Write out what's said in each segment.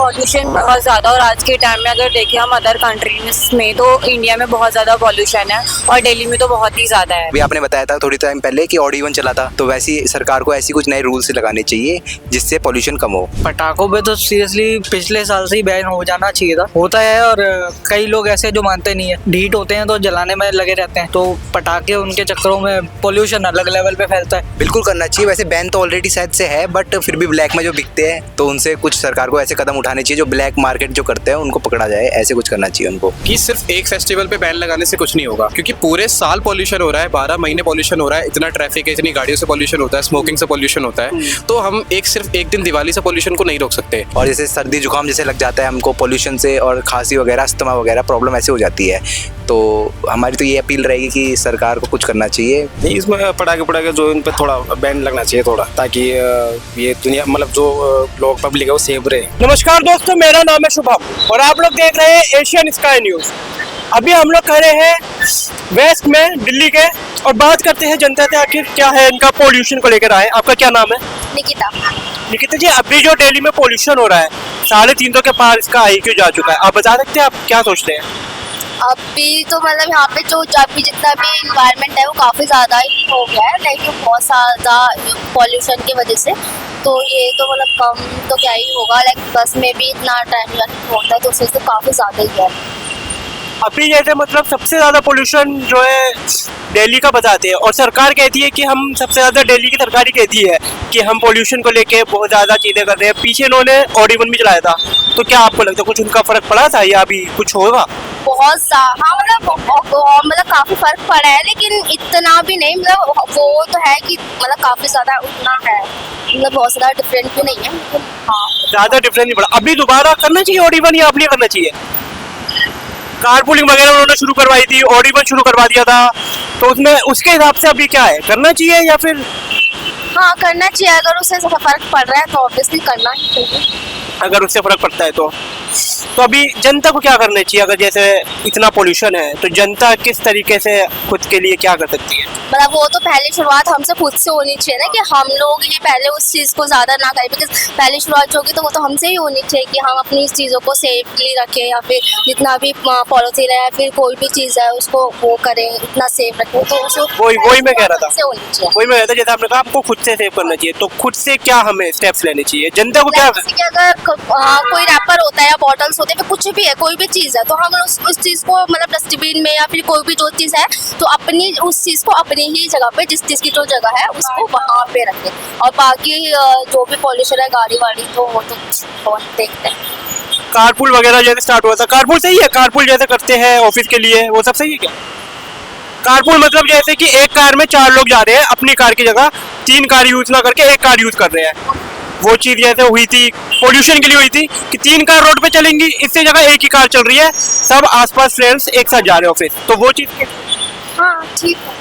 Pollution बहुत ज़्यादा, और आज के टाइम में अगर देखें हम अदर कंट्रीज में तो इंडिया में बहुत ज़्यादा पॉल्यूशन है और दिल्ली में तो बहुत ही ज़्यादा है। अभी आपने बताया था थोड़ी टाइम पहले कि ऑड इवन चला था, तो वैसी सरकार को ऐसी कुछ नए रूल्स लगाने चाहिए जिससे पॉल्यूशन कम हो। पटाखों पे तो सीरियसली पिछले साल से ही बैन हो जाना चाहिए था, होता है। और कई लोग ऐसे जो मानते नहीं है, ढीठ होते हैं तो जलाने में लगे रहते हैं, तो पटाखे उनके चक्करों में पॉल्यूशन अलग लेवल पे फैलता है। बिल्कुल करना चाहिए। वैसे बैन तो ऑलरेडी शायद से है, बट फिर भी ब्लैक में जो बिकते हैं तो उनसे कुछ सरकार को ऐसे कदम उठाने चाहिए जो ब्लैक मार्केट जो करते हैं उनको पकड़ा जाए, ऐसे कुछ करना चाहिए उनको। कि सिर्फ एक फेस्टिवल पे बैन लगाने से कुछ नहीं होगा, क्योंकि पूरे साल पॉल्यूशन हो रहा है, 12 महीने पॉल्यूशन हो रहा है, इतना ट्रैफिक है, इतनी गाड़ियों से पॉल्यूशन होता है, स्मोकिंग से पॉल्यूशन होता है, तो हम सिर्फ एक दिन दिवाली से पॉल्यूशन को नहीं रोक सकते। और जैसे सर्दी जुकाम जैसे लग जाता है हमको पॉल्यूशन से, और खांसी वगैरह, अस्थमा वगैरह प्रॉब्लम ऐसे हो जाती है, तो हमारी तो ये अपील रहेगी कि सरकार को कुछ करना चाहिए। इसमें पटाखे जो इन पे थोड़ा बैन लगना चाहिए थोड़ा, ताकि ये दुनिया मतलब जो लोग पब्लिक है वो सेफ रहे। नमस्कार दोस्तों, मेरा नाम है शुभम और आप लोग देख रहे हैं एशियन स्काई न्यूज। अभी हम लोग खड़े हैं वेस्ट में दिल्ली के और बात करते हैं जनता से आखिर क्या है इनका पॉल्यूशन को लेकर आए। आपका क्या नाम है? निकिता। निकिता जी, अभी जो दिल्ली में पॉल्यूशन हो रहा है 350 के पार इसका IQ जा चुका है, आप बता सकते हैं आप क्या सोचते हैं? अभी तो मतलब यहाँ पे जो अभी जितना भी इन्वायरमेंट है वो काफ़ी ज़्यादा ही हो गया है, लाइक बहुत ज़्यादा पॉल्यूशन की वजह से। तो ये तो मतलब कम तो क्या ही होगा, लाइक बस में भी इतना टाइम होता है तो उससे तो काफ़ी ज़्यादा ही है। अभी जैसे मतलब सबसे ज़्यादा पॉल्यूशन जो है दिल्ली का बताते हैं और सरकार कहती है कि हम सबसे ज़्यादा, दिल्ली की सरकार ही कहती है कि हम पॉल्यूशन को लेके बहुत ज़्यादा चीज़ें कर रहे हैं। पीछे इन्होंने ऑड इवन भी चलाया था, तो क्या आपको लगता है कुछ उनका फ़र्क पड़ा था या अभी कुछ होगा? बहुत हाँ मतलब काफ़ी फ़र्क पड़ा है, लेकिन इतना भी नहीं, मतलब वो तो है कि मतलब काफ़ी ज़्यादा उतना है, मतलब बहुत ज़्यादा डिफरेंट भी नहीं है, लेकिन हाँ ज़्यादा डिफरेंस नहीं पड़ा। अभी दोबारा करना चाहिए ऑड इवन या अब नहीं करना चाहिए? कारपूलिंग वगैरह उन्होंने शुरू करवाई थी, ऑड इवन शुरू करवा दिया था, तो उसमें उसके हिसाब से अभी क्या है, करना चाहिए या फिर? हाँ करना चाहिए, अगर उससे फ़र्क पड़ रहा है तो ऑब्वियसली करना ही चाहिए। अगर उससे फर्क पड़ता है तो अभी जनता को क्या करना चाहिए? अगर जैसे इतना पोल्यूशन है तो जनता किस तरीके से खुद के लिए क्या कर सकती है? मतलब वो तो पहली शुरुआत हमसे खुद से होनी चाहिए ना, कि हम लोग ये पहले उस चीज़ को ज़्यादा ना करें, बिकॉज पहली शुरुआत जो होगी तो वो तो हमसे ही होनी चाहिए कि हम अपनी इस चीज़ों को सेफली रखें, या फिर जितना भी पॉलिथीन है या फिर कोई भी चीज़ है उसको वो करें, इतना सेफ रखें। तो उसको वही मैं कह रहा था, वही मैं कहता जैसे आपने कहा आपको खुद से सेव करना चाहिए, तो खुद से क्या हमें स्टेप्स लेने चाहिए? जनता को क्या? अगर कोई रैपर होता है या बॉटल्स होते हैं, कुछ भी है, कोई भी चीज़ है, तो हम उस चीज़ को मतलब डस्टबिन में या फिर कोई भी जो चीज़ है तो अपनी उस चीज़ को अपनी ही जगह पे, जिस चीज़ की जो जगह है उसको वहाँ पे रखें। और बाकी जो भी पॉल्यूशन है गाड़ी वाड़ी तो वो तो देखते हैं। कारपूल वगैरह जैसे स्टार्ट हुआ था, कारपूल सही है? कारपूल जैसे करते हैं ऑफिस के लिए, वो सब सही है क्या? कारपूल मतलब जैसे कि एक कार में 4 लोग जा रहे हैं, अपनी कार की जगह 3 कार यूज ना करके एक कार यूज कर रहे हैं। वो चीज़ जैसे हुई थी पोल्यूशन के लिए हुई थी कि 3 कार रोड पे चलेंगी, इससे जगह एक ही कार चल रही है, सब आसपास फ्रेंड्स एक साथ जा रहे हैं ऑफिस, तो वो चीज़ हाँ ठीक है,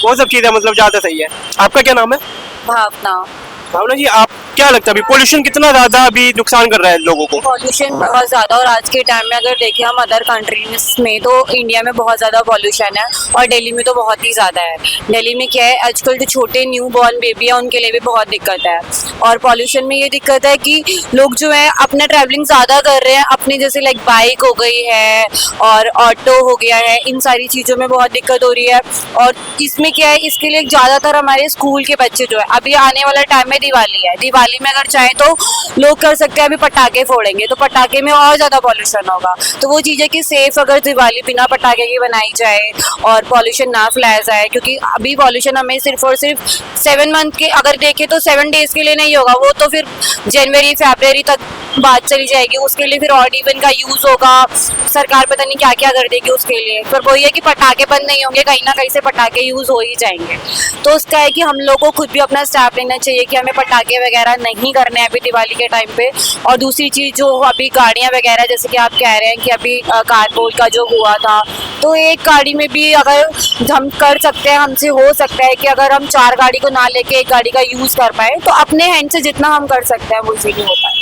वो सब चीज़ें मतलब ज़्यादा सही है। आपका क्या नाम है? भावना जी, आप क्या लगता है अभी पोल्यूशन कितना ज़्यादा अभी नुकसान कर रहा है लोगों को? पॉल्यूशन बहुत ज़्यादा, और आज के टाइम में अगर देखें हम अदर कंट्रीज में तो इंडिया में बहुत ज़्यादा पॉल्यूशन है और दिल्ली में तो बहुत ही ज़्यादा है। दिल्ली में क्या है, आजकल जो छोटे न्यू बॉर्न बेबी है उनके लिए भी बहुत दिक्कत है। और पॉल्यूशन में ये दिक्कत है कि लोग जो है अपना ट्रैवलिंग ज़्यादा कर रहे हैं, अपनी जैसे लाइक बाइक हो गई है और ऑटो हो गया है, इन सारी चीज़ों में बहुत दिक्कत हो रही है। और इसमें क्या है, इसके लिए ज़्यादातर हमारे स्कूल के बच्चे जो है, अभी आने वाला टाइम में दिवाली है, दिवाली में अगर चाहे तो लोग कर सकते हैं अभी पटाखे फोड़ेंगे, तो पटाखे में और ज़्यादा पॉल्यूशन होगा। तो वो चीज़ है कि सेफ अगर दिवाली बिना पटाखे की बनाई जाए और पॉल्यूशन ना फैलाया जाए, क्योंकि अभी पॉल्यूशन हमें सिर्फ और सिर्फ 7 मंथ के अगर देखें तो 7 डेज़ के लिए नहीं होगा, वो तो फिर जनवरी फरवरी तक बात चली जाएगी, उसके लिए फिर ऑड इवन का यूज़ होगा, सरकार पता नहीं क्या क्या कर देगी उसके लिए। पर वही है कि पटाखे बंद नहीं होंगे, कहीं ना कहीं से पटाखे यूज़ हो ही जाएंगे। तो उसका है कि हम लोग को खुद भी अपना स्टेप लेना चाहिए कि हमें पटाखे वगैरह नहीं करने हैं अभी दिवाली के टाइम पे। और दूसरी चीज़ जो अभी गाड़ियाँ वगैरह जैसे कि आप कह रहे हैं कि अभी कारपूल का जो हुआ था, तो एक गाड़ी में भी अगर हम कर सकते हैं, हमसे हो सकता है कि अगर हम 4 गाड़ी को ना लेके एक गाड़ी का यूज़ कर पाए तो अपने हैंड से जितना हम कर सकते हैं वो इजीली हो पाए।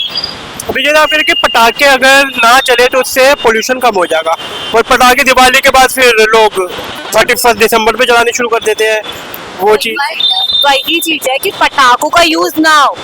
अभी जैसे आप कह रहे कि पटाखे अगर ना चले तो उससे पोल्यूशन कम हो जाएगा, और पटाखे दिवाली के बाद फिर लोग 31 दिसंबर पे चलाने शुरू कर देते हैं, वो चीज़ वही चीज़ है कि पटाखों का यूज़ ना हो,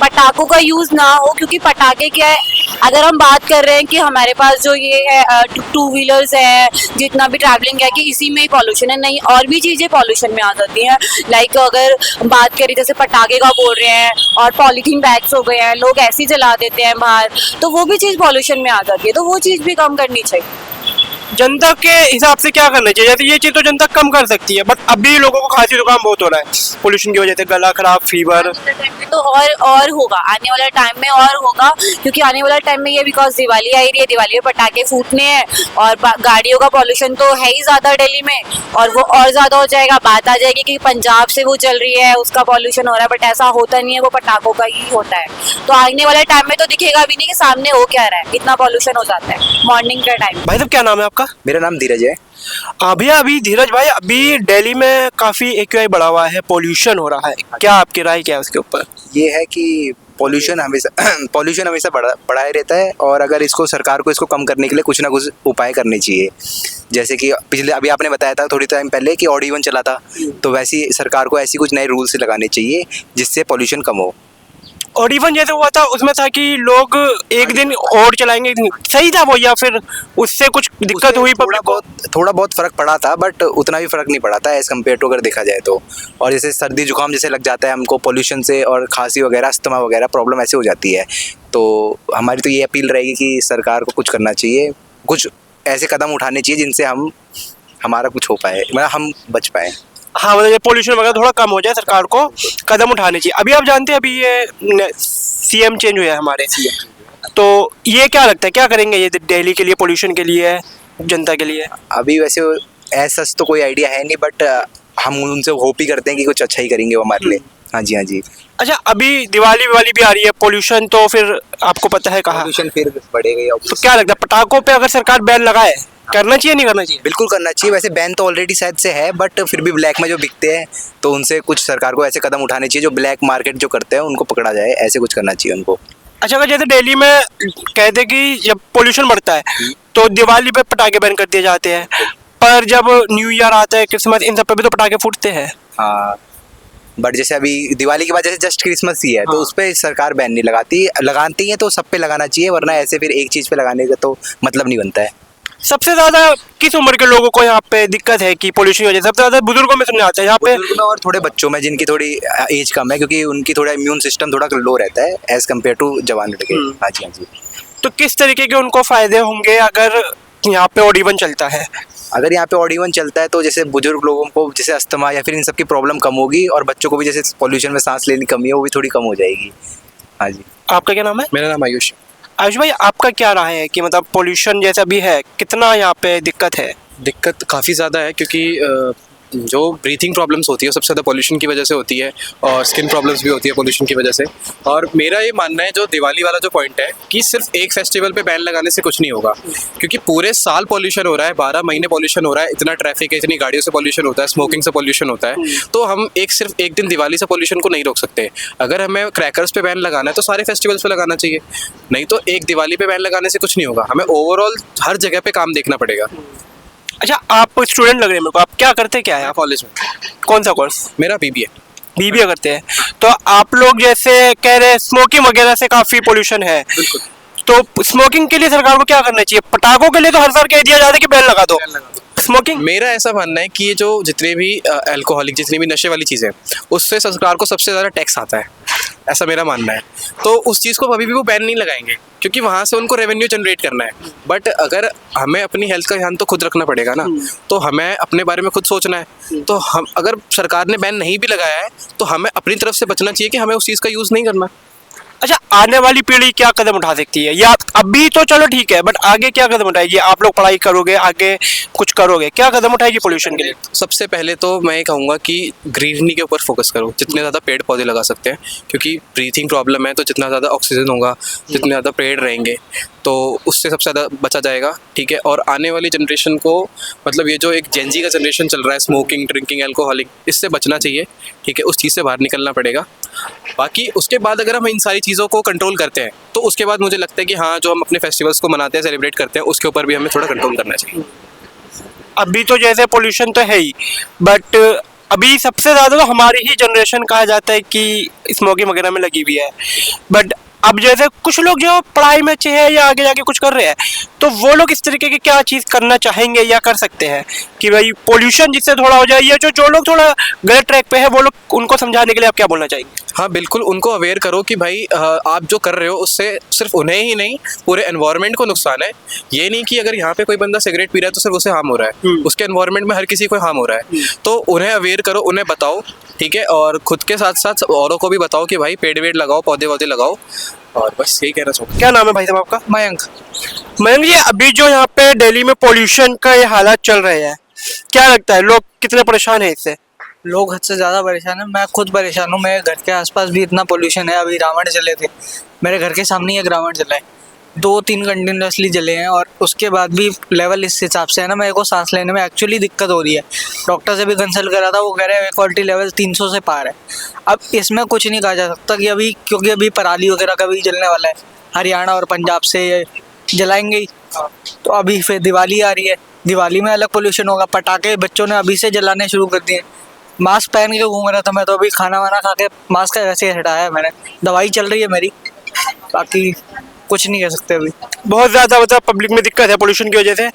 पटाखों का यूज ना हो, क्योंकि पटाखे क्या है, अगर हम बात कर रहे हैं कि हमारे पास जो ये है टू व्हीलर्स है, जितना भी ट्रैवलिंग है, कि इसी में ही पॉल्यूशन है, नहीं और भी चीजें पॉल्यूशन में आ जाती हैं। लाइक अगर बात करें जैसे पटाखे का बोल रहे हैं, और पॉलीथीन बैग्स हो गए हैं, लोग ऐसे ही जला देते हैं बाहर, तो वो भी चीज पॉल्यूशन में आ जाती है, तो वो चीज भी कम करनी चाहिए। जनता के हिसाब से क्या करना चाहिए? जैसे ये चीज तो जनता कम कर सकती है, बट अभी लोगों को खांसी जुकाम बहुत हो रहा है पोल्यूशन की वजह से, गला खराब, फीवर। तो और होगा आने वाला टाइम में, और होगा, क्योंकि आने वाला टाइम में ये बिकॉज दिवाली आ रही है, दिवाली में पटाखे फूटने हैं, और गाड़ियों का पॉल्यूशन तो है ही ज्यादा दिल्ली में, और वो और ज्यादा हो जाएगा। बात आ जाएगी कि पंजाब से वो चल रही है, उसका पॉल्यूशन हो रहा है, बट ऐसा होता नहीं है, वो पटाखों का ही होता है। तो आने वाले टाइम में तो दिखेगा भी नहीं कि सामने हो क्या रहा है, इतना पॉल्यूशन हो जाता है मॉर्निंग के टाइम। भाई साहब क्या नाम है आपका? मेरा नाम धीरज है। अभी धीरज भाई, अभी दिल्ली में काफी एक्यूआई बढ़ा हुआ है, पॉल्यूशन हो रहा है, क्या आपकी राय क्या है उसके ऊपर? ये है कि पॉल्यूशन हमेशा बढ़ा ही रहता है, और अगर इसको सरकार को इसको कम करने के लिए कुछ ना कुछ उपाय करने चाहिए। जैसे कि अभी आपने बताया था थोड़ी टाइम पहले कि ऑड इवन चला था, तो वैसे ही सरकार को ऐसी कुछ नए रूल्स लगाने चाहिए जिससे पॉल्यूशन कम हो। और इवन जैसे हुआ था उसमें था कि लोग एक दिन और चलाएंगे, सही था वो, या फिर उससे कुछ दिक्कत हुई? थोड़ा बहुत फर्क पड़ा था, बट उतना भी फर्क नहीं पड़ा था एज कम्पेयर टू अगर देखा जाए तो। और जैसे सर्दी जुकाम जैसे लग जाता है हमको पॉल्यूशन से, और खांसी वगैरह, अस्थमा वगैरह प्रॉब्लम ऐसे हो जाती है। तो हमारी तो ये अपील रहेगी कि सरकार को कुछ करना चाहिए, कुछ ऐसे कदम उठाने चाहिए जिनसे हमारा कुछ हो पाए, मतलब हम बच पाए। हाँ, मतलब ये पोल्यूशन वगैरह थोड़ा कम हो जाए, सरकार को कदम उठाने चाहिए। अभी आप जानते हैं अभी ये सीएम चेंज हुआ है हमारे, तो ये क्या लगता है क्या करेंगे ये दिल्ली के लिए, पोल्यूशन के लिए, जनता के लिए? अभी वैसे ऐसा तो कोई आइडिया है नहीं, बट हम उनसे होप ही करते हैं कि कुछ अच्छा ही करेंगे वो हमारे लिए। हाँ जी, हाँ जी। अच्छा, अभी दिवाली भी आ रही है, पोल्यूशन तो फिर आपको पता है कहाँ पॉल्यूशन फिर बढ़ेगा। तो क्या लगता है पटाखों पे अगर सरकार बैन लगाए, करना चाहिए नहीं करना चाहिए? बिल्कुल करना चाहिए। वैसे बैन तो ऑलरेडी शायद से है, बट फिर भी ब्लैक में जो बिकते हैं, तो उनसे कुछ सरकार को ऐसे कदम उठाने चाहिए जो ब्लैक मार्केट जो करते हैं उनको पकड़ा जाए, ऐसे कुछ करना चाहिए उनको। अच्छा, अगर जैसे दिल्ली में कहते हैं कि जब पोल्यूशन बढ़ता है तो दिवाली पे पटाखे बैन कर दिए जाते हैं, पर जब न्यू ईयर आता है, क्रिसमस, इन सब पे भी तो पटाखे फूटते हैं। हाँ, बट जैसे अभी दिवाली के बाद जैसे जस्ट क्रिसमस ही है, तो उस पर सरकार बैन नहीं लगाती है, तो सब पे लगाना चाहिए, वरना ऐसे फिर एक चीज़ पे लगाने का तो मतलब नहीं बनता है। सबसे ज्यादा किस उम्र के लोगों को यहाँ पे दिक्कत है कि पोल्यूशन की वजह से? सबसे ज्यादा बुजुर्गों में सुनने आता है यहाँ पे, और थोड़े बच्चों में जिनकी थोड़ी एज कम है, क्योंकि उनकी थोड़ा इम्यून सिस्टम थोड़ा लो रहता है एज कम्पेयर टू जवान लड़के। हाँ जी, हाँ जी। तो किस तरीके के उनको फायदे होंगे अगर यहाँ पे ऑड इवन चलता है? अगर यहाँ पे ऑड इवन चलता है तो जैसे बुजुर्ग लोगों को जैसे अस्थमा या फिर इन सब की प्रॉब्लम कम होगी, और बच्चों को भी जैसे पॉल्यूशन में सांस लेने की कमी है वो भी थोड़ी कम हो जाएगी। हाँ जी। आपका क्या नाम है? मेरा नाम आयुष। आयुष भाई, आपका क्या राय है कि मतलब पोल्यूशन जैसा भी है, कितना यहाँ पे दिक्कत है? दिक्कत काफ़ी ज़्यादा है, क्योंकि जो ब्रीथिंग प्रॉब्लम्स होती है सबसे ज़्यादा पोल्यूशन की वजह से होती है, और स्किन प्रॉब्लम्स भी होती है पोल्यूशन की वजह से। और मेरा ये मानना है जो दिवाली वाला जो पॉइंट है कि सिर्फ एक फेस्टिवल पे बैन लगाने से कुछ नहीं होगा, क्योंकि पूरे साल पोल्यूशन हो रहा है, 12 महीने पोल्यूशन हो रहा है, इतना ट्रैफिक है, इतनी गाड़ियों से पोल्यूशन होता है, स्मोकिंग से पोल्यूशन होता है। तो हम सिर्फ एक दिन दिवाली से पोल्यूशन को नहीं रोक सकते। अगर हमें क्रैकर्स पे बैन लगाना है तो सारे फेस्टिवल्स पे लगाना चाहिए, नहीं तो एक दिवाली पे बैन लगाने से कुछ नहीं होगा। हमें ओवरऑल हर जगह पे काम देखना पड़ेगा। अच्छा, आप स्टूडेंट लग रहे हैं मेरे को, आप क्या करते क्या है? कॉलेज में। कौन सा कोर्स? मेरा BBA। बीबीए करते हैं। तो आप लोग जैसे कह रहे हैं स्मोकिंग वगैरह से काफी पोल्यूशन है, तो स्मोकिंग के लिए सरकार को क्या करना चाहिए? पटाखों के लिए तो हर साल कह दिया जाता है कि बैन लगा दो, स्मोकिंग? मेरा ऐसा मानना है कि ये जो जितने भी अल्कोहलिक, जितनी भी नशे वाली चीज़ें, उससे सरकार को सबसे ज़्यादा टैक्स आता है, ऐसा मेरा मानना है। तो उस चीज़ को अभी भी वो बैन नहीं लगाएंगे, क्योंकि वहाँ से उनको रेवेन्यू जनरेट करना है। बट अगर हमें अपनी हेल्थ का ध्यान तो खुद रखना पड़ेगा ना, तो हमें अपने बारे में खुद सोचना है। तो हम अगर सरकार ने बैन नहीं भी लगाया है तो हमें अपनी तरफ से बचना चाहिए कि हमें उस चीज़ का यूज़ नहीं करना। अच्छा, आने वाली पीढ़ी क्या कदम उठा सकती है? या अभी तो चलो ठीक है, बट आगे क्या कदम उठाएगी? आप लोग पढ़ाई करोगे, आगे कुछ करोगे, क्या कदम उठाएगी पोल्यूशन के लिए? सबसे पहले तो मैं ये कहूँगा कि ग्रीनरी के ऊपर फोकस करो, जितने ज़्यादा पेड़ पौधे लगा सकते हैं, क्योंकि ब्रीथिंग प्रॉब्लम है, तो जितना ज़्यादा ऑक्सीजन होगा, जितने ज़्यादा पेड़ रहेंगे, तो उससे सबसे ज़्यादा बचा जाएगा। ठीक है, और आने वाली जनरेशन को, मतलब ये जो एक जेनजी का जनरेशन चल रहा है, स्मोकिंग, ड्रिंकिंग, अल्कोहलिक, इससे बचना चाहिए। ठीक है, उस चीज़ से बाहर निकलना पड़ेगा। बाकी उसके बाद अगर हम इन सारी चीज़ों को कंट्रोल करते हैं तो उसके बाद मुझे लगता है कि हाँ, जो हम अपने फेस्टिवल्स को मनाते हैं, सेलिब्रेट करते हैं, उसके ऊपर भी हमें थोड़ा कंट्रोल करना चाहिए। अभी तो जैसे पोल्यूशन तो है ही, बट अभी सबसे ज़्यादा तो हमारी ही जनरेशन कहा जाता है कि स्मोकिंग वगैरह में लगी हुई है, बट अब जैसे कुछ लोग जो पढ़ाई में अच्छे हैं या आगे जाके कुछ कर रहे हैं, तो वो लोग इस तरीके की क्या चीज़ करना चाहेंगे या कर सकते हैं कि भाई पोल्यूशन जिससे थोड़ा हो जाए, या जो लोग थोड़ा गलत ट्रैक पे है वो लोग, उनको समझाने के लिए आप क्या बोलना चाहेंगे? हाँ बिल्कुल, उनको अवेयर करो कि भाई आप जो कर रहे हो उससे सिर्फ उन्हें ही नहीं पूरे एनवायरनमेंट को नुकसान है। ये नहीं कि अगर यहाँ पे कोई बंदा सिगरेट पी रहा है तो सिर्फ उसे हार्म हो रहा है, उसके एनवायरनमेंट में हर किसी को हार्म हो रहा है। तो उन्हें अवेयर करो, उन्हें बताओ, ठीक है, और खुद के साथ साथ औरों को भी बताओ कि भाई पेड़ वेड़ लगाओ, पौधे वौधे लगाओ, और बस यही कहना चाहूँगा। क्या नाम है भाई साहब आपका? मयंक। मयंक जी, अभी जो यहाँ पे दिल्ली में पोल्यूशन का ये हालात चल रहे हैं, क्या लगता है लोग कितने परेशान हैं इससे? लोग हद से ज़्यादा परेशान है, मैं खुद परेशान हूँ। मेरे घर के आसपास भी इतना पोल्यूशन है। अभी रावण जले थे, मेरे घर के सामने ही एक रावण जला है, 2-3 कंटिन्यूसली जले हैं, और उसके बाद भी लेवल इस हिसाब से है ना, मेरे को सांस लेने में एक्चुअली दिक्कत हो रही है। डॉक्टर से भी कंसल्ट करा था, वो कह रहे हैं एयर क्वालिटी लेवल 300 से पार है। अब इसमें कुछ नहीं कहा जा सकता कि अभी, क्योंकि अभी पराली वगैरह का भी जलने वाला है, हरियाणा और पंजाब से जलाएंगे ही। तो अभी फिर दिवाली आ रही है, दिवाली में अलग पोल्यूशन होगा। पटाखे बच्चों ने अभी से जलाने शुरू कर दिए। मास्क पहन के घूम रहा था मैं, तो अभी खाना वाना खा के मास्क ऐसे हटाया है मैंने। दवाई चल रही है मेरी, बाकी कुछ नहीं कह सकते अभी। बहुत ज़्यादा मतलब पब्लिक में दिक्कत है पोल्यूशन की वजह से।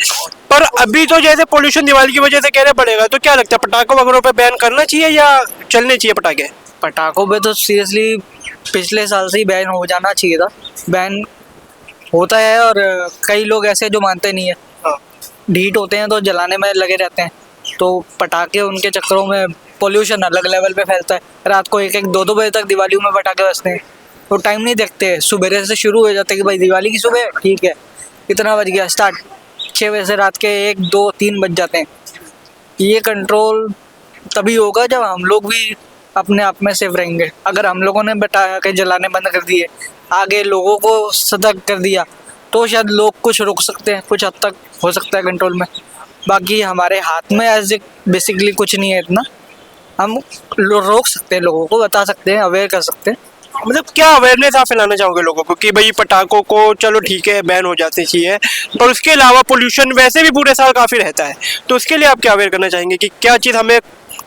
पर अभी तो जैसे पोल्यूशन दिवाली की वजह से कह रहे बढ़ेगा, तो क्या लगता है पटाखों वगैरह पे बैन करना चाहिए या चलने चाहिए पटाखे? पटाखों पे तो सीरियसली पिछले साल से ही बैन हो जाना चाहिए था। बैन होता है, और कई लोग ऐसे जो मानते नहीं है, ढीठ होते हैं तो जलाने में लगे रहते हैं। तो पटाखे, उनके चक्करों में पोल्यूशन अलग लेवल पे फैलता है। रात को 1-1, 2-2 बजे तक दिवाली में पटाखे बजते हैं, तो टाइम नहीं देखते। सुबह से शुरू हो जाता है कि भाई दिवाली की सुबह, ठीक है, इतना बज गया, स्टार्ट। 6 बजे से रात के 1, 2, 3 बज जाते हैं। ये कंट्रोल तभी होगा जब हम लोग भी अपने आप में सेफ रहेंगे। अगर हम लोगों ने पटाखे जलाने बंद कर दिए, आगे लोगों को सतर्क कर दिया, तो शायद लोग कुछ रोक सकते हैं, कुछ हद तक हो सकता है कंट्रोल में। बाकी हमारे हाथ में एज बेसिकली कुछ नहीं है इतना। हम रोक सकते हैं, लोगों को बता सकते हैं, अवेयर कर सकते हैं। मतलब क्या अवेयरनेस आप फैलाना चाहोगे लोगों को कि भाई पटाखों को चलो ठीक है बैन हो जाती चाहिए, पर उसके अलावा पोल्यूशन वैसे भी पूरे साल काफ़ी रहता है, तो उसके लिए आप क्या अवेयर करना चाहेंगे कि क्या चीज़ हमें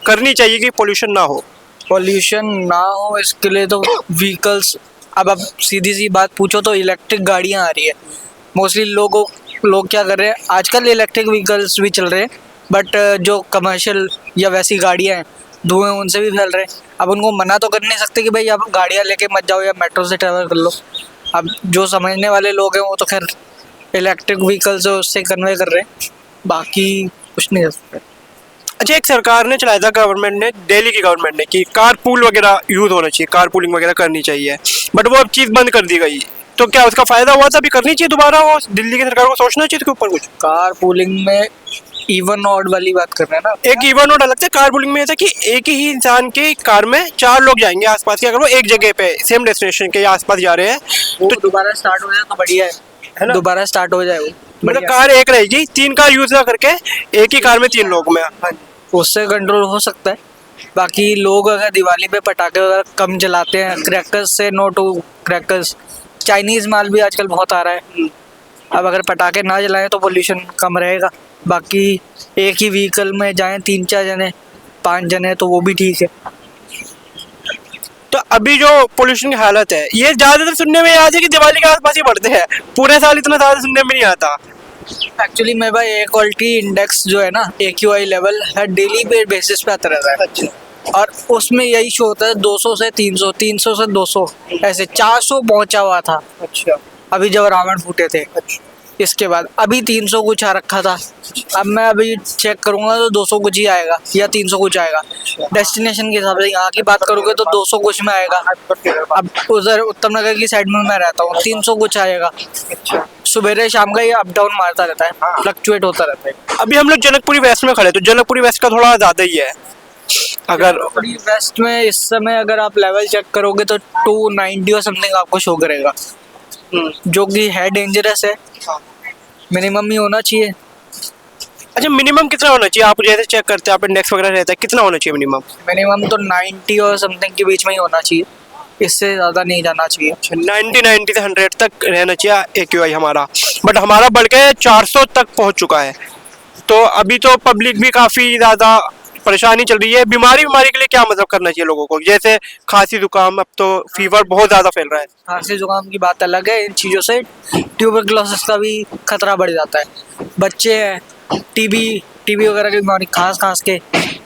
करनी चाहिए कि पोल्यूशन ना हो? पॉल्यूशन ना हो इसके लिए तो व्हीकल्स, अब आप सीधी सी बात पूछो तो इलेक्ट्रिक गाड़ियाँ आ रही है। मोस्टली लोग क्या कर रहे हैं आजकल, इलेक्ट्रिक व्हीकल्स भी चल रहे हैं, बट जो कमर्शियल या वैसी गाड़ियाँ हैं, धुएं उनसे भी फैल रहे हैं। अब उनको मना तो कर नहीं सकते कि भाई आप गाड़ियाँ लेके मत जाओ या मेट्रो से ट्रैवल कर लो। अब जो समझने वाले लोग हैं वो तो खैर इलेक्ट्रिक व्हीकल्स उससे कन्वे कर रहे हैं, बाकी कुछ नहीं कर सकते। अच्छा, एक सरकार ने चलाया था, गवर्नमेंट ने, दिल्ली की गवर्नमेंट ने, कि कारपूल वगैरह यूज़ होना चाहिए, कारपूलिंग वगैरह करनी चाहिए, बट वो अब चीज़ बंद कर दी गई। तो क्या उसका फ़ायदा हुआ था? अभी करनी चाहिए दोबारा? वो दिल्ली की सरकार को सोचना चाहिए इसके ऊपर कुछ। कार पूलिंग में इवन ऑड वाली बात कर रहे हैं ना, एक इवन और अलग है। कार पूलिंग में ऐसा कि एक ही इंसान के कार में 4 लोग जाएंगे आसपास के, अगर वो एक जगह पे सेम डेस्टिनेशन के आसपास जा रहे हैं वो तो दोबारा स्टार्ट हो जाए तो बढ़िया है ना? दोबारा स्टार्ट हो जाए वो मतलब बढ़िया। कार एक रहेगी, 3 कार यूज ना करके एक ही कार में 3 लोग में। उससे कंट्रोल हो सकता है। बाकी लोग अगर दिवाली पे पटाखे वगैरह कम जलाते हैं, क्रैकर्स से नो टू क्रैकर्स, चाइनीज़ माल भी आजकल बहुत आ रहा है। अब अगर पटाखे ना जलाएं तो पोल्यूशन कम रहेगा। बाकी एक ही व्हीकल में जाएं 3-4 जने, 5 जने, तो वो भी ठीक है। तो अभी जो पोल्यूशन की हालत है, ये ज़्यादातर सुनने में आता है कि दिवाली के आसपास ही बढ़ते हैं, पूरे साल इतना ज़्यादा सुनने में नहीं आता। एक्चुअली मेरे भाई एयर क्वालिटी इंडेक्स जो है ना, AQI लेवल है, डेली पे बेसिस पे आता रहता है। अच्छा। और उसमें यही शो होता है 200 से 300, 300 से 200, ऐसे 400 पहुंचा हुआ था। अच्छा। अभी जब रावण फूटे थे। अच्छा। इसके बाद अभी 300 कुछ आ रखा था। अब मैं अभी चेक करूंगा तो 200 कुछ ही आएगा या 300 कुछ आएगा। डेस्टिनेशन के हिसाब से यहाँ की बात करोगे तो 200 कुछ में आएगा। अब उधर उत्तम नगर की साइड में मैं रहता हूँ, 300 कुछ आएगा। सुबह शाम का ये अप डाउन मारता रहता है, फ्लक्चुएट होता रहता है। अभी हम लोग जनकपुरी वेस्ट में खड़े, तो जनकपुरी वेस्ट का थोड़ा ज़्यादा ही है। अगर वेस्ट में इस समय अगर आप लेवल चेक करोगे तो 290 और समथिंग आपको शो करेगा, जो कि है डेंजरस है। मिनिमम ही होना चाहिए। अच्छा, मिनिमम कितना होना चाहिए? आप जैसे चेक करते हैं, आप इंडेक्स वगैरह रहता है, कितना होना चाहिए मिनिमम? मिनिमम तो 90 और समथिंग के बीच में ही होना चाहिए, इससे ज़्यादा नहीं जाना चाहिए। 90 से 100 तक रहना चाहिए AQI हमारा, बट हमारा बढ़ के 400 तक पहुंच चुका है। तो अभी तो पब्लिक भी काफ़ी ज़्यादा परेशानी चल रही है, बीमारी के लिए क्या मतलब करना चाहिए लोगों को? जैसे खांसी जुकाम, अब तो फीवर बहुत ज्यादा फैल रहा है। खांसी जुकाम की बात अलग है, इन चीज़ों से ट्यूबरक्लोसिस का भी खतरा बढ़ जाता है। बच्चे हैं, टीबी वगैरह की बीमारी खांस के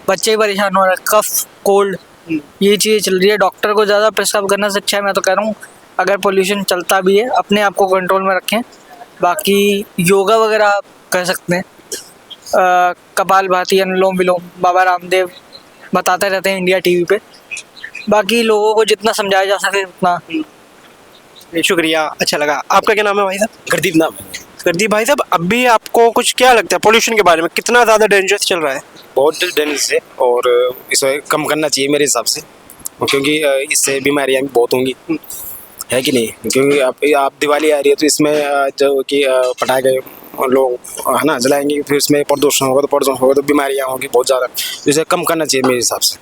बच्चे ही परेशान हो रहे हैं, कफ कोल्ड, ये चीज़ें चल रही है। डॉक्टर को ज़्यादा प्रिस्क्राइब करने से अच्छा है, मैं तो कह रहा हूँ अगर पोल्यूशन चलता भी है अपने आप को कंट्रोल में रखें। बाकी योगा वगैरह आप कर सकते हैं, कपालभाति, अनुलोम विलोम, बाबा रामदेव बताते रहते हैं इंडिया टीवी पे। बाकी लोगों को जितना समझाया जा सके उतना। शुक्रिया, अच्छा लगा। आपका क्या नाम है भाई साहब? गर्दीप नाम है। गुरदीप भाई साहब, अभी आपको कुछ क्या लगता है पोल्यूशन के बारे में, कितना ज़्यादा डेंजरस चल रहा है? बहुत डेंजरस है और इसे कम करना चाहिए मेरे हिसाब से, क्योंकि इससे बीमारियां भी बहुत होंगी, है कि नहीं? क्योंकि आप दिवाली आ रही है तो इसमें जो कि पटाखे लोग है ना जलाएंगे, फिर इसमें प्रदूषण होगा तो बीमारियां होंगी बहुत ज़्यादा। इसे कम करना चाहिए मेरे हिसाब से।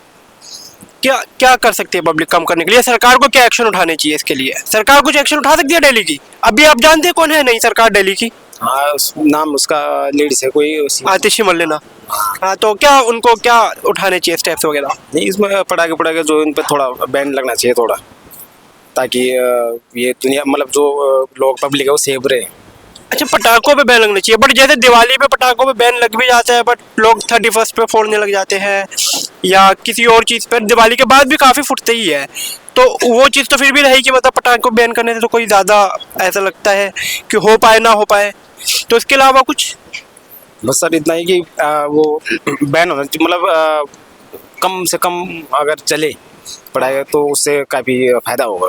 क्या कर सकती है पब्लिक कम करने के लिए? सरकार को क्या एक्शन उठाने चाहिए इसके लिए? सरकार कुछ एक्शन उठा सकती है दिल्ली की? अभी आप जानते हैं कौन है नई सरकार दिल्ली की? हाँ, नाम उसका लीड्स है कोई, आतिशी मल्लिना। हाँ, तो क्या उनको क्या उठाने चाहिए स्टेप्स वगैरह? नहीं, इसमें पटाखे जो इन पे थोड़ा बैन लगना चाहिए थोड़ा, ताकि ये दुनिया मतलब जो लोग पब्लिक है वो सेफ रहे। अच्छा, पटाखों पे बैन लगना चाहिए, बट जैसे दिवाली पे पटाखों पे बैन लग भी जाता है, बट लोग 31 पे फोड़ने लग जाते हैं या किसी और चीज़ पर। दिवाली के बाद भी काफ़ी फुटते ही है, तो वो चीज़ तो फिर भी रहेगी। मतलब पटाखे को बैन करने से तो कोई ज़्यादा ऐसा लगता है कि हो पाए ना हो पाए। तो इसके अलावा कुछ? बस सर इतना ही कि वो बैन होना चाहिए, मतलब कम से कम अगर चले पटाखे तो उससे काफ़ी फायदा होगा।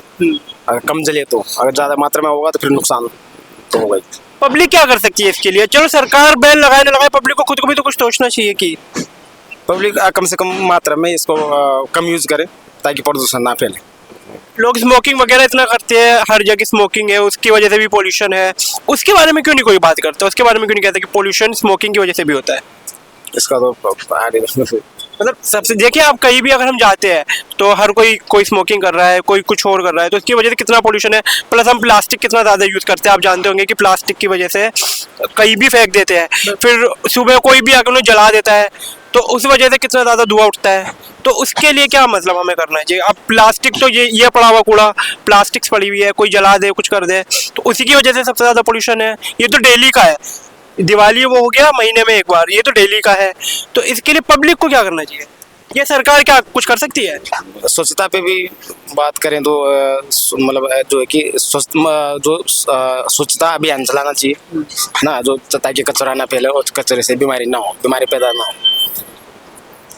अगर कम चले तो, अगर ज़्यादा मात्रा में होगा तो फिर नुकसान तो होगा। पब्लिक क्या कर सकती है इसके लिए? चलो सरकार बैन लगाए ना लगाए, पब्लिक को खुद को भी तो कुछ सोचना चाहिए कि पब्लिक कम से कम मात्रा में इसको कम यूज़ करे ताकि प्रदूषण ना फैले। लोग स्मोकिंग वगैरह इतना करते हैं, हर जगह स्मोकिंग है, उसकी वजह से भी पोल्यूशन है। उसके बारे में क्यों नहीं कोई बात करता? उसके बारे में क्यों नहीं कहता कि पोल्यूशन स्मोकिंग की वजह से भी होता है? इसका तो मतलब सबसे देखिए, आप कहीं भी अगर हम जाते हैं तो हर कोई स्मोकिंग कर रहा है, कोई कुछ और कर रहा है, तो इसकी वजह से कितना पोल्यूशन है। प्लस हम प्लास्टिक कितना ज़्यादा यूज़ करते हैं, आप जानते होंगे कि प्लास्टिक की वजह से कहीं भी फेंक देते हैं, फिर सुबह कोई भी आकर उन्हें जला देता है, तो उस वजह से कितना ज़्यादा धुआं उठता है। तो उसके लिए क्या मतलब हमें करना चाहिए? अब प्लास्टिक तो ये पड़ा हुआ कूड़ा, प्लास्टिक्स पड़ी हुई है, कोई जला दे कुछ कर दे, तो उसी की वजह से सबसे ज़्यादा पोल्यूशन है। ये तो डेली का है, दिवाली वो हो गया महीने में एक बार, ये तो डेली का है। तो इसके लिए पब्लिक को क्या करना चाहिए? ये सरकार क्या कुछ कर सकती है? स्वच्छता पे भी बात करें तो मतलब जो है कि स्वच्छता अभियान चलाना चाहिए ना, जो ताकि कचरा ना फैले और कचरे से बीमारी ना हो, बीमारी पैदा ना हो।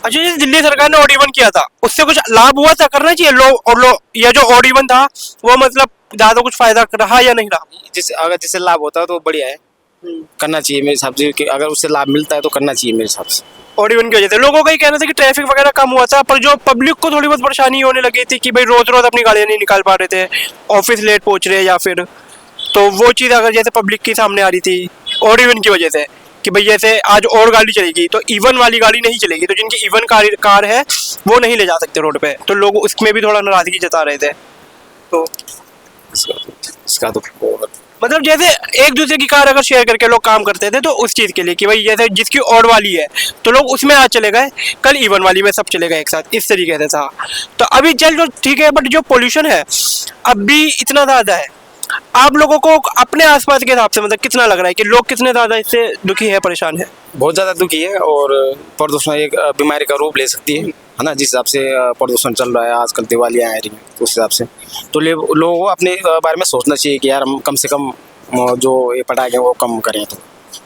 अच्छा, जैसे दिल्ली सरकार ने ऑड इवन किया था, उससे कुछ लाभ हुआ था? करना चाहिए ये जो ऑड इवन था वो मतलब ज़्यादा कुछ फायदा रहा या नहीं रहा? जिससे लाभ होता है तो बढ़िया है, करना चाहिए मेरे हिसाब से, कि अगर उससे लाभ मिलता है तो करना चाहिए मेरे हिसाब से। ऑड इवन की वजह से लोगों का ही कहना था कि ट्रैफिक वगैरह कम हुआ था, पर जो पब्लिक को थोड़ी बहुत परेशानी होने लगी थी कि भाई रोज रोज अपनी गाड़ियाँ नहीं निकाल पा रहे थे, ऑफिस लेट पहुंच रहे या फिर, तो वो चीज़ अगर जैसे पब्लिक के सामने आ रही थी ऑड इवन की वजह से कि भाई जैसे आज और गाड़ी चलेगी तो इवन वाली गाड़ी नहीं चलेगी, तो जिनकी इवन कार है वो नहीं ले जा सकते रोड पे, तो लोग उसमें भी थोड़ा नाराजगी जता रहे थे। तो इसका तो मतलब जैसे एक दूसरे की कार अगर शेयर करके लोग काम करते थे, तो उस चीज़ के लिए कि भाई जैसे जिसकी ऑड वाली है तो लोग उसमें आज चले गए, कल इवन वाली में सब चले गए एक साथ, इस तरीके से था। तो अभी चल जो ठीक है, बट जो पोल्यूशन है अब भी इतना ज़्यादा है। आप लोगों को अपने आसपास के हिसाब से मतलब कितना लग रहा है कि लोग कितने ज़्यादा इससे दुखी है, परेशान है? बहुत ज़्यादा दुखी है, और प्रदूषण एक बीमारी का रूप ले सकती है ना, जिस हिसाब से प्रदूषण चल रहा है आजकल, दिवालियाँ आ रही हैं, तो उस हिसाब से तो लोगों को अपने बारे में सोचना चाहिए कि यार हम कम से कम जो ये पटाखे वो कम करें, तो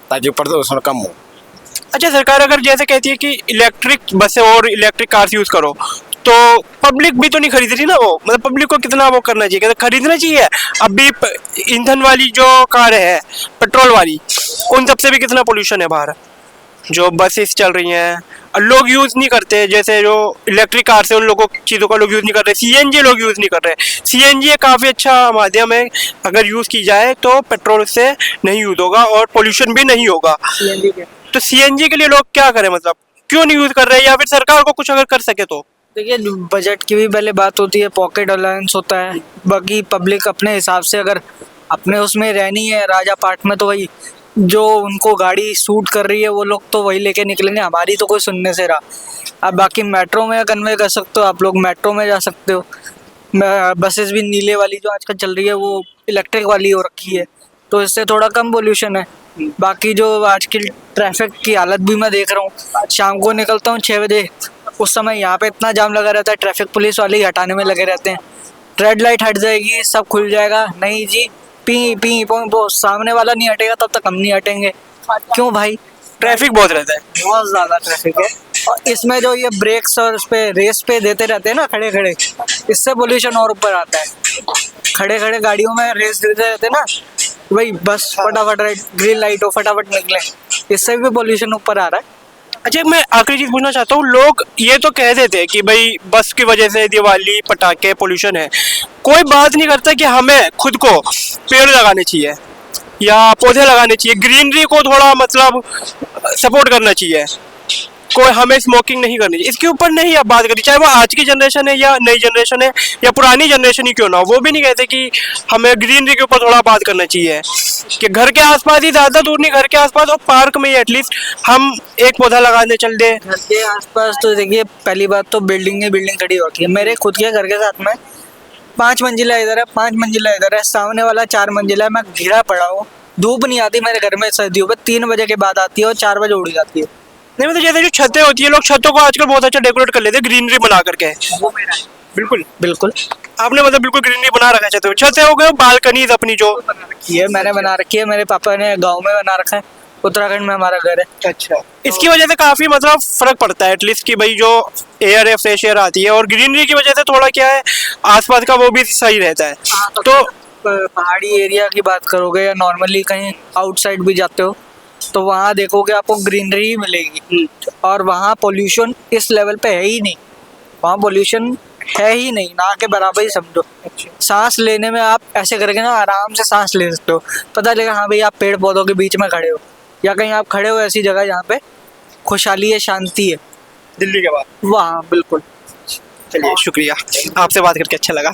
ताकि प्रदूषण कम हो। अच्छा, सरकार अगर जैसे कहती है कि इलेक्ट्रिक बसें और इलेक्ट्रिक कार्स यूज़ करो, तो पब्लिक भी तो नहीं खरीद रही ना वो, मतलब पब्लिक को कितना वो करना चाहिए, खरीदना चाहिए। अभी ईंधन वाली जो कार है, पेट्रोल वाली, उन सबसे भी कितना पोल्यूशन है बाहर। जो बसेस चल रही हैं और लोग यूज़ नहीं करते, जैसे जो इलेक्ट्रिक कार से उन लोगों चीज़ों का लोग यूज़ नहीं कर रहे। सीएनजी लोग यूज़ नहीं कर रहे। सीएनजी एक काफ़ी अच्छा माध्यम है, अगर यूज़ की जाए तो पेट्रोल से नहीं यूज़ होगा और पोल्यूशन भी नहीं होगा। तो सीएनजी के लिए लोग क्या करें, मतलब क्यों नहीं यूज़ कर रहे, या फिर सरकार को कुछ अगर कर सके तो? देखिए, बजट की भी पहले बात होती है, पॉकेट अलाउंस होता है, बाकी पब्लिक अपने हिसाब से अगर अपने उसमें रहनी है राजा पार्ट में, तो वही जो उनको गाड़ी सूट कर रही है वो लोग तो वही लेके निकलेंगे, हमारी तो कोई सुनने से रहा। अब बाकी मेट्रो में कन्वे कर सकते हो आप लोग, मेट्रो में जा सकते हो। बसेस भी नीले वाली जो आजकल चल रही है वो इलेक्ट्रिक वाली हो रखी है, तो इससे थोड़ा कम पोल्यूशन है। बाकी जो आज की ट्रैफिक की हालत भी मैं देख रहा हूँ, शाम को निकलता हूँ 6 बजे, उस समय यहाँ पे इतना जाम लगा रहता है, ट्रैफिक पुलिस वाले ही हटाने में लगे रहते हैं। रेड लाइट हट जाएगी सब खुल जाएगा, नहीं जी पी पी वो सामने वाला नहीं हटेगा तब तक हम नहीं हटेंगे। क्यों भाई? ट्रैफिक बहुत रहता है। बहुत ज़्यादा ट्रैफिक है, और इसमें जो ये ब्रेक्स और उस पे रेस पे देते रहते हैं ना खड़े खड़े, इससे पोल्यूशन और ऊपर आता है। खड़े खड़े गाड़ियों में रेस देते रहते हैं ना, वही बस फटाफट ग्रीन लाइट हो फटाफट निकले, इससे भी पोल्यूशन ऊपर आ रहा है। अच्छा, मैं आखिरी चीज पूछना चाहता हूँ, लोग ये तो कह देते हैं कि भाई बस की वजह से दिवाली पटाखे पोल्यूशन है, कोई बात नहीं करता कि हमें खुद को पेड़ लगाने चाहिए या पौधे लगाने चाहिए, ग्रीनरी को थोड़ा मतलब सपोर्ट करना चाहिए, कोई हमें स्मोकिंग नहीं करनी चाहिए, इसके ऊपर नहीं आप बात करिए, चाहे वो आज की जनरेशन है या नई जनरेशन है या पुरानी जनरेशन ही क्यों ना हो, वो भी नहीं कहते कि हमें ग्रीनरी के ऊपर थोड़ा बात करना चाहिए कि घर के आसपास ही, ज़्यादा दूर नहीं, घर के आसपास और पार्क में ही एटलीस्ट हम एक पौधा लगाने चल दे। घर के आसपास तो देखिए, पहली बात तो बिल्डिंग खड़ी होती है। मेरे खुद के घर के साथ में 5 मंजिला इधर है, 5 मंजिला इधर है, सामने वाला 4 मंजिला है, मैं घिरा पड़ा हूँ। धूप नहीं आती मेरे घर में सर्दियों में, 3 बजे के बाद आती है और 4 बजे उड़ जाती है। नहीं मतलब जैसे जो छतें होती है, लोग छतों को आजकल बहुत अच्छा डेकोरेट कर लेते हैं ग्रीनरी बना करके। वो मेरा है। बिल्कुल बिल्कुल आपने मतलब बिल्कुल ग्रीनरी बना रखा है छतों, छतें हो गए बालकनीज अपनी जो ये मैंने बना रखी है, मेरे पापा ने गांव में बना रखा है, उत्तराखंड में हमारा घर है। अच्छा, इसकी वजह से काफी मतलब फर्क पड़ता है एटलीस्ट कि भाई जो एयर है फ्रेश एयर आती है, और ग्रीनरी की वजह से थोड़ा क्या है आसपास का वो भी सही रहता है। तो पहाड़ी एरिया की बात करोगे या नॉर्मली कहीं आउटसाइड भी जाते हो तो वहाँ देखोगे आपको ग्रीनरी ही मिलेगी, और वहाँ पोल्यूशन इस लेवल पे है ही नहीं, वहाँ पोल्यूशन है ही नहीं, ना के बराबर ही समझो। सांस लेने में आप ऐसे करके ना आराम से सांस ले सकते हो, पता चलेगा हाँ भाई आप पेड़ पौधों के बीच में खड़े हो, या कहीं आप खड़े हो ऐसी जगह जहाँ पे खुशहाली है, शांति है, दिल्ली के बाद वहाँ बिल्कुल। चलिए शुक्रिया, आपसे बात करके अच्छा लगा।